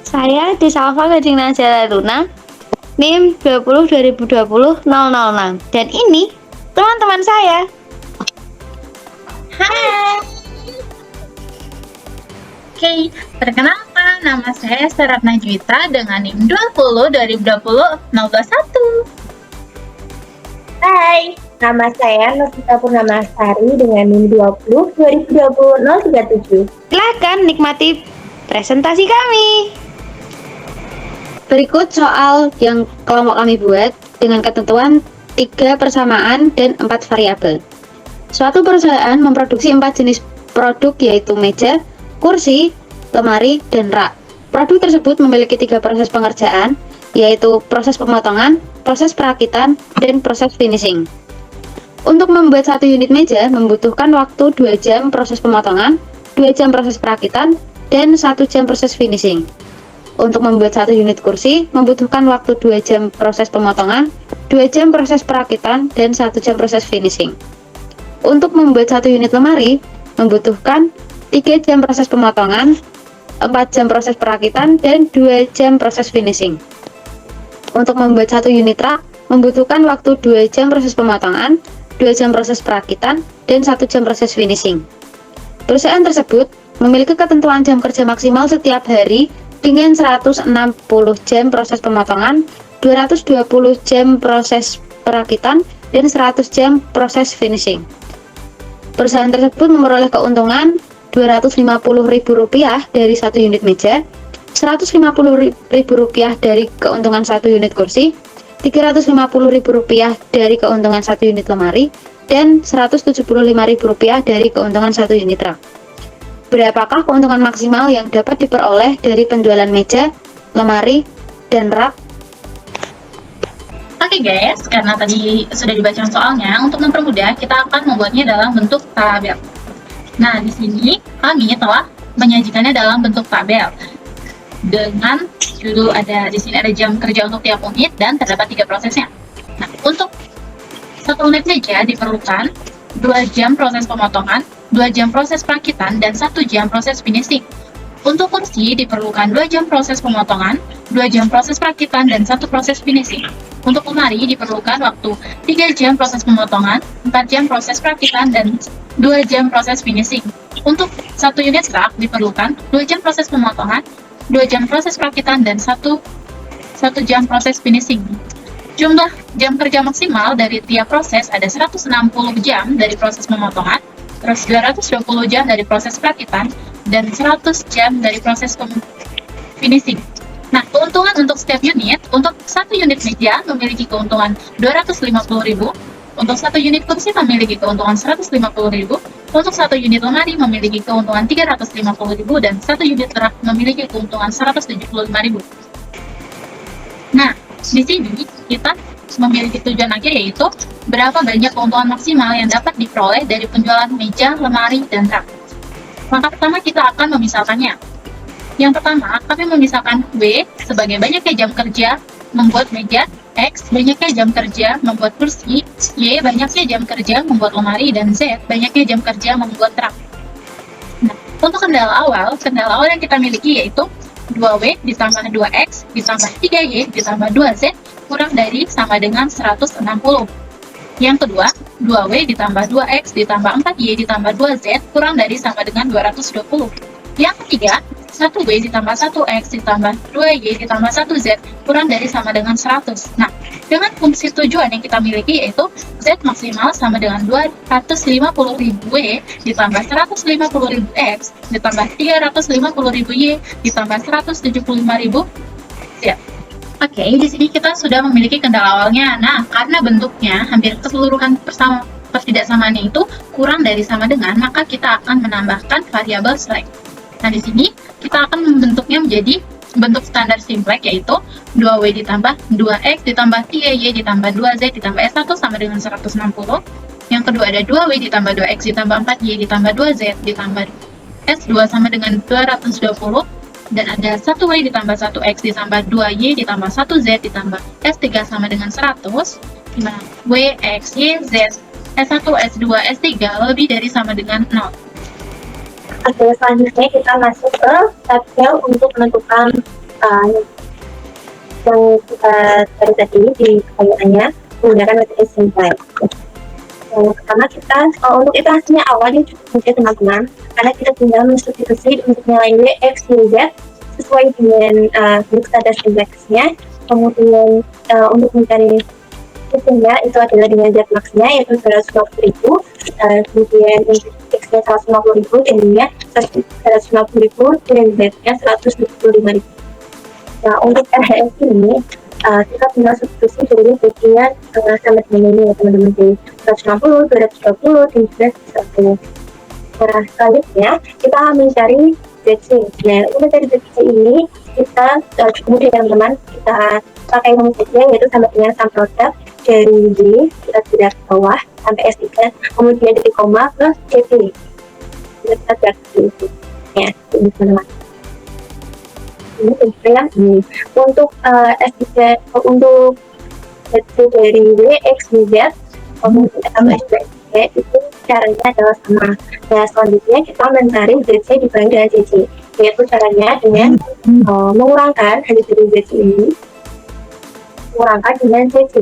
Saya Disalva Gading Najala Luna, NIM 20 2020 006. Dan ini teman-teman saya. Hai. Oke, perkenalkan nama saya Saratna Juwita dengan NIM 20 2020 021. Hai, nama saya Novita Purnamasari dengan NIM 20 2020 037. Silahkan nikmati presentasi kami. Berikut soal yang kelompok kami buat dengan ketentuan 3 persamaan dan 4 variabel. Suatu perusahaan memproduksi 4 jenis produk yaitu meja, kursi, lemari, dan rak. Produk tersebut memiliki 3 proses pengerjaan yaitu proses pemotongan, proses perakitan, dan proses finishing. Untuk membuat satu unit meja membutuhkan waktu 2 jam proses pemotongan, 2 jam proses perakitan, dan 1 jam proses finishing. Untuk membuat satu unit kursi membutuhkan waktu 2 jam proses pemotongan, 2 jam proses perakitan, dan 1 jam proses finishing. Untuk membuat satu unit lemari membutuhkan 3 jam proses pemotongan, 4 jam proses perakitan, dan 2 jam proses finishing. Untuk membuat satu unit rak membutuhkan waktu 2 jam proses pemotongan, 2 jam proses perakitan, dan 1 jam proses finishing. Perusahaan tersebut memiliki ketentuan jam kerja maksimal setiap hari dengan 160 jam proses pemotongan, 220 jam proses perakitan, dan 100 jam proses finishing. Perusahaan tersebut memperoleh keuntungan Rp250.000 dari satu unit meja, Rp150.000 dari keuntungan satu unit kursi, Rp350.000 dari keuntungan satu unit lemari, dan Rp175.000 dari keuntungan satu unit rak. Berapakah keuntungan maksimal yang dapat diperoleh dari penjualan meja, lemari, dan rak? Oke guys, karena tadi sudah dibacakan soalnya, untuk mempermudah kita akan membuatnya dalam bentuk tabel. Nah, di sini kami telah menyajikannya dalam bentuk tabel. Dengan judul di sini ada jam kerja untuk tiap unit dan terdapat 3 prosesnya. Nah, untuk satu unit meja diperlukan 2 jam proses pemotongan, 2 jam proses perakitan, dan 1 jam proses finishing. Untuk kursi diperlukan 2 jam proses pemotongan, 2 jam proses perakitan, dan 1 proses finishing. Untuk lemari diperlukan waktu 3 jam proses pemotongan, 4 jam proses perakitan, dan 2 jam proses finishing. Untuk satu unit rak diperlukan 2 jam proses pemotongan, 2 jam proses perakitan, dan 1 jam proses finishing. Jumlah jam kerja maksimal dari tiap proses ada 160 jam dari proses pemotongan, terus 220 jam dari proses perakitan, dan 100 jam dari proses finishing. Nah, keuntungan untuk setiap unit, untuk satu unit meja memiliki keuntungan Rp250.000, untuk satu unit kursi memiliki keuntungan Rp150.000, untuk satu unit lemari memiliki keuntungan Rp350.000, dan satu unit rak memiliki keuntungan Rp175.000. Nah, di sini kita memiliki tujuan akhir yaitu berapa banyak keuntungan maksimal yang dapat diperoleh dari penjualan meja, lemari, dan rak. Maka pertama kita akan memisalkannya. Yang pertama, kami memisahkan W sebagai banyaknya jam kerja membuat meja, X banyaknya jam kerja membuat kursi, Y banyaknya jam kerja membuat lemari, dan Z banyaknya jam kerja membuat rak. Nah, untuk kendala awal yang kita miliki yaitu 2W ditambah 2X ditambah 3Y ditambah 2Z kurang dari sama dengan 160. Yang kedua, 2W ditambah 2X ditambah 4Y ditambah 2Z kurang dari sama dengan 220. Yang ketiga, 1W ditambah 1X ditambah 2Y ditambah 1Z kurang dari sama dengan 100. Nah, dengan fungsi tujuan yang kita miliki yaitu Z maksimal sama dengan 250.000W ditambah 150.000X ditambah 350.000Y ditambah 175.000Z. Oke, di sini kita sudah memiliki kendala awalnya. Nah, karena bentuknya hampir keseluruhan pertidaksamaannya itu kurang dari sama dengan, maka kita akan menambahkan variabel select. Nah, di sini kita akan membentuknya menjadi bentuk standar simplex yaitu 2W ditambah 2X ditambah 3Y ditambah 2Z ditambah S1 sama dengan 160. Yang kedua ada 2W ditambah 2X ditambah 4Y ditambah 2Z ditambah S2 sama dengan 220. Dan ada 1W ditambah 1X ditambah 2Y ditambah 1Z ditambah S3 sama dengan 100. Dimana W, X, Y, Z, S1, S2, S3 lebih dari sama dengan 0. Oke, selanjutnya kita masuk ke tabel untuk menentukan uh, yang kita cari tadi di pertanyaannya menggunakan metode simple. Yang pertama kita untuk iterasinya awalnya cukup mudah teman-teman, karena kita tinggal mensubstitusi untuk nilai y, x, y, z sesuai dengan bentuk standar simplexnya. Kemudian untuk mencari ya itu adalah dengan z max-nya yaitu 250.000, kemudian x-nya 150.000 dan y-nya 150.000 dan z-nya 125.000. Nah untuk RHS ini kita tinggal substitusi dari bagian sama dengan ini ya teman-teman, di 160, 220 dan juga 100. Nah selanjutnya kita mencari ZC. Nah untuk mencari ZC ini kita cukup mudah teman-teman, kita pakai rumus saja yaitu sama dengan sum produk dari Y kita tidak ke bawah sampai S3, kemudian dari koma ke CP kita tidak ke itu ya ini teman-teman. Ini juga yang ini untuk S3 untuk ZC dari Y, X, Y, Z kemudian sama S3 itu caranya adalah sama. Nah selanjutnya kita mencari ZC dibanding dengan ZC, yaitu caranya dengan mengurangkan hasil dari ZC ini mengurangkan dengan ZC.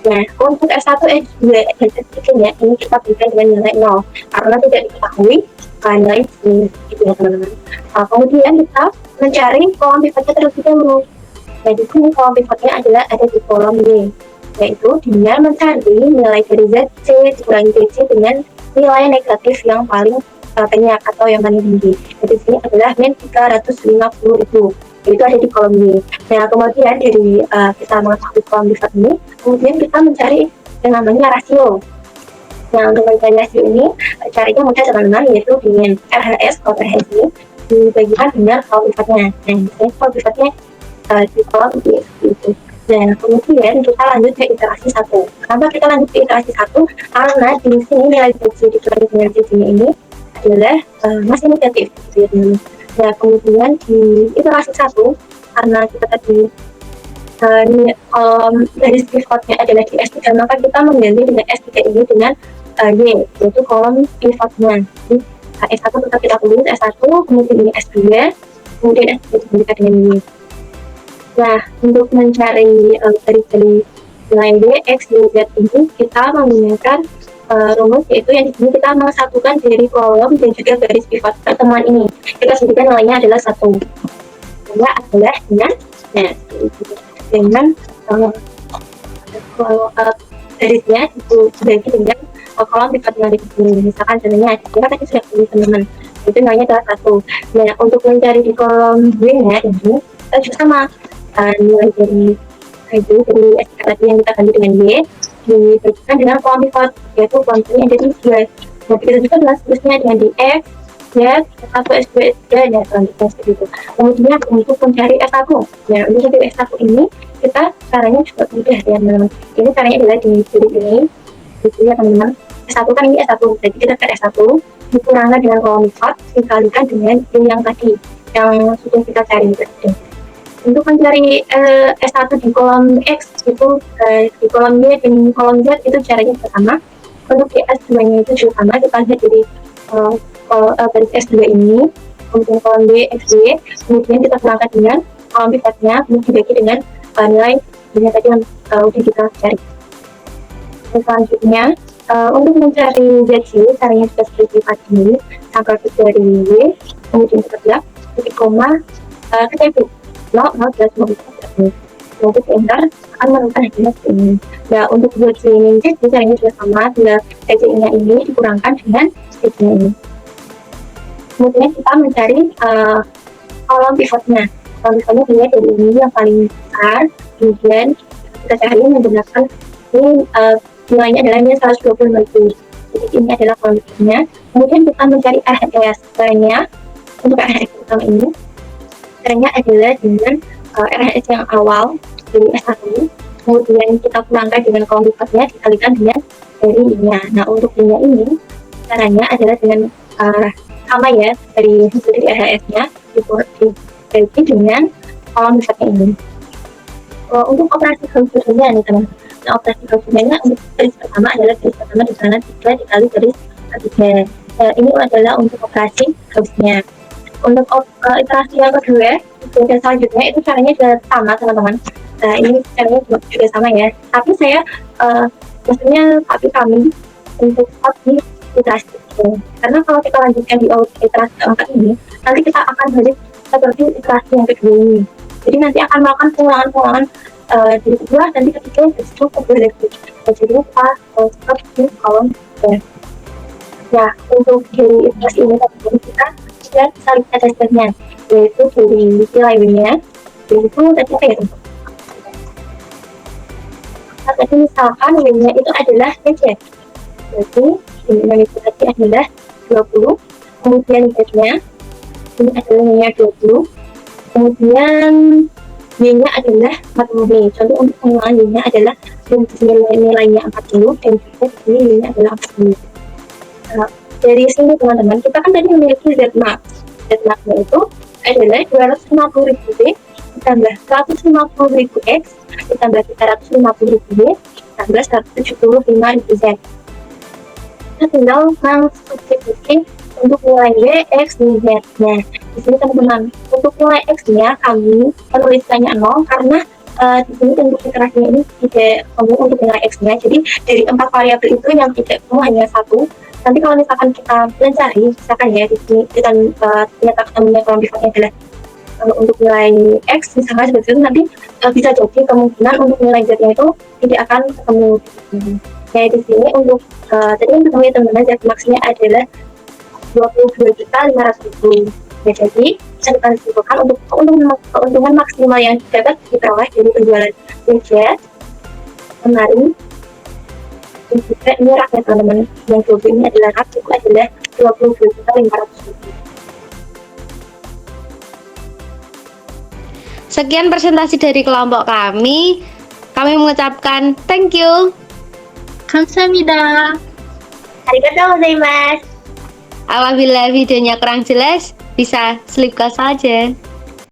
Nah untuk S1, S2, dan S3 nya ini kita berikan dengan nilai 0 karena tidak diketahui nilai ini gitu ya teman-teman. Kemudian kita mencari kolom pivotnya terlebih dahulu. Nah di sini kolom pivotnya adalah ada di kolom Y, yaitu dengan mencari nilai dari ZC dikurangi ZC dengan nilai negatif yang paling banyak atau yang paling tinggi. Jadi di sini adalah min 350.000, itu ada di kolom Y. Nah kemudian dari kita mengetahui kolom pivot ini, kemudian kita mencari yang namanya rasio. Nah untuk mencari rasio ini caranya mudah teman-teman, yaitu dengan RHS. Kalau RHS ini dibagikan dengan kolom pivotnya. Nah misalnya kolom pivotnya di kolom Y itu. Nah kemudian kita lanjut ke iterasi 1. Kenapa kita lanjut ke iterasi 1? Karena di sini nilai ZC dikurangi dengan ZC nya ini adalah masih negatif gitu ya teman-teman. Nah kemudian di iterasi 1 karena kita tadi garis pivotnya adalah di S3, maka kita mengganti dengan S3 ini dengan Y, yaitu kolom pivotnya. Jadi S1 tetap kita tulis S1, kemudian ini S2, kemudian S3 diberikan dengan Y. Nah untuk mencari dari nilai Y, X, Y, Z ini kita menggunakan rumus, yaitu yang di sini kita mensatukan dari kolom dan juga garis pivot pertemuan ini. Kita sebutkan nilainya adalah 1. Nilai adalah dengan garisnya itu dibagi dengan kolom pivot yang ada di sini. Misalkan contohnya kita tadi sudah pilih teman-teman, itu nilainya adalah 1. Nah untuk mencari di kolom Y-nya ini kita juga sama, nilai dari S3 tadi yang kita ganti dengan Y dibagikan dengan kolom pivot, yaitu kolom ini ada di 2. Nah begitu juga dengan seterusnya dengan di X, Y, S1, S2, S3 dan selanjutnya seperti itu. Kemudian untuk mencari S1, nah untuk mencari S1 ini kita caranya juga mudah ya teman-teman. Ini caranya adalah di sini gitu ya teman-teman. S1 kan ini S1, jadi kita ke S1 dikurangkan dengan kolom pivot dikalikan dengan yang tadi yang sudah kita cari tadi. Untuk mencari S1 di kolom X itu di kolom Y dan kolom Z itu caranya sama. Untuk di S2 nya itu juga sama, kita lihat dari garis S2 ini, kemudian kolom Y, X, Y, kemudian kita kurangkan dengan kolom pivotnya, kemudian dibagi dengan nilai tadi yang udah kita cari. Dan selanjutnya untuk mencari ZC caranya juga seperti tadi, sampai dari Y, kemudian kita lihat titik koma kita itu jelas untuk enter akan menemukan hasilnya seperti ini. Nah untuk ZC ini caranya juga sama, bila ZC nya ini dikurangkan dengan ZC nya ini. Kemudian kita mencari kolom pivotnya. Kolom pivotnya dilihat dari ini yang paling besar, kemudian kita cari menggunakan ini nilainya adalah minus 120. Jadi ini adalah kolom pivotnya. Kemudian kita mencari RHS. Caranya untuk RHS pertama ini caranya adalah dengan RHS yang awal dari S1, kemudian kita kurangkan dengan kolom pivotnya dikalikan dengan dari I-nya. Nah untuk I-nya ini caranya adalah dengan sama ya, dari hasil dari RHS-nya dibagi dengan kolom pivotnya ini. Untuk operasi Gauss-Seidel nih teman. Nah operasi Gauss-Seidel untuk garis pertama adalah garis pertama di sana 3 dikali garis ketiga. Ini adalah untuk operasi Gauss-nya. Untuk iterasi yang kedua dan selanjutnya itu caranya juga sama teman-teman. Nah ini caranya juga sama ya, tapi saya maksudnya tapi kami untuk stop di iterasi ini, karena kalau kita lanjutkan di iterasi keempat ini, nanti kita akan balik seperti iterasi yang kedua ini. Jadi nanti akan melakukan pengulangan di kedua, nanti ketiga justru kedua lagi. Jadi kita stop di kolom B. Nah untuk di iterasi ini kita sudah bisa lihat hasilnya, yaitu dari nilai W-nya, yaitu tadi apa ya? Tadi misalkan W-nya itu adalah Z, jadi nilai itu tadi adalah 20, kemudian Z-nya ini adalah nilai 20, kemudian Y-nya adalah 40. Contoh untuk pengulangan Y-nya adalah nilainya 40 dan juga ini Y-nya adalah 40. Nah, dari sini teman-teman, kita kan tadi memiliki Z-max. Z-maxnya itu adalah 250.000 B ditambah 150.000 X ditambah 350.000 Y ditambah 175.000 Z. Kita tinggal mensubstitusi untuk nilai Y, X, dan Z. Nah, di sini teman-teman, untuk nilai X-nya kami menuliskannya 0 karena di sini untuk iterasinya ini tidak perlu untuk nilai X-nya. Jadi dari 4 variabel itu yang tidak perlu hanya satu. Nanti kalau misalkan kita mencari, misalkan ya di sini kita menyatakan kolom pivonya adalah untuk nilai X, misalkan seperti itu, nanti bisa jadi kemungkinan untuk nilai Z-nya itu tidak akan ketemu. Nah di sini untuk tadi yang ketemu ya teman-teman, Z-max-nya adalah 22.500.000. Ya, jadi bisa kita simpulkan untuk keuntungan maksimal yang dapat diperoleh dari penjualan meja kemarin dan juga ini raknya teman-teman, yang 20 ini adalah rak, itu adalah 22.500.000. Sekian presentasi dari kelompok kami. Kami mengucapkan thank you. Kamsahamnida. Arigatou gozaimasu. Apabila videonya kurang jelas, bisa slipkan saja.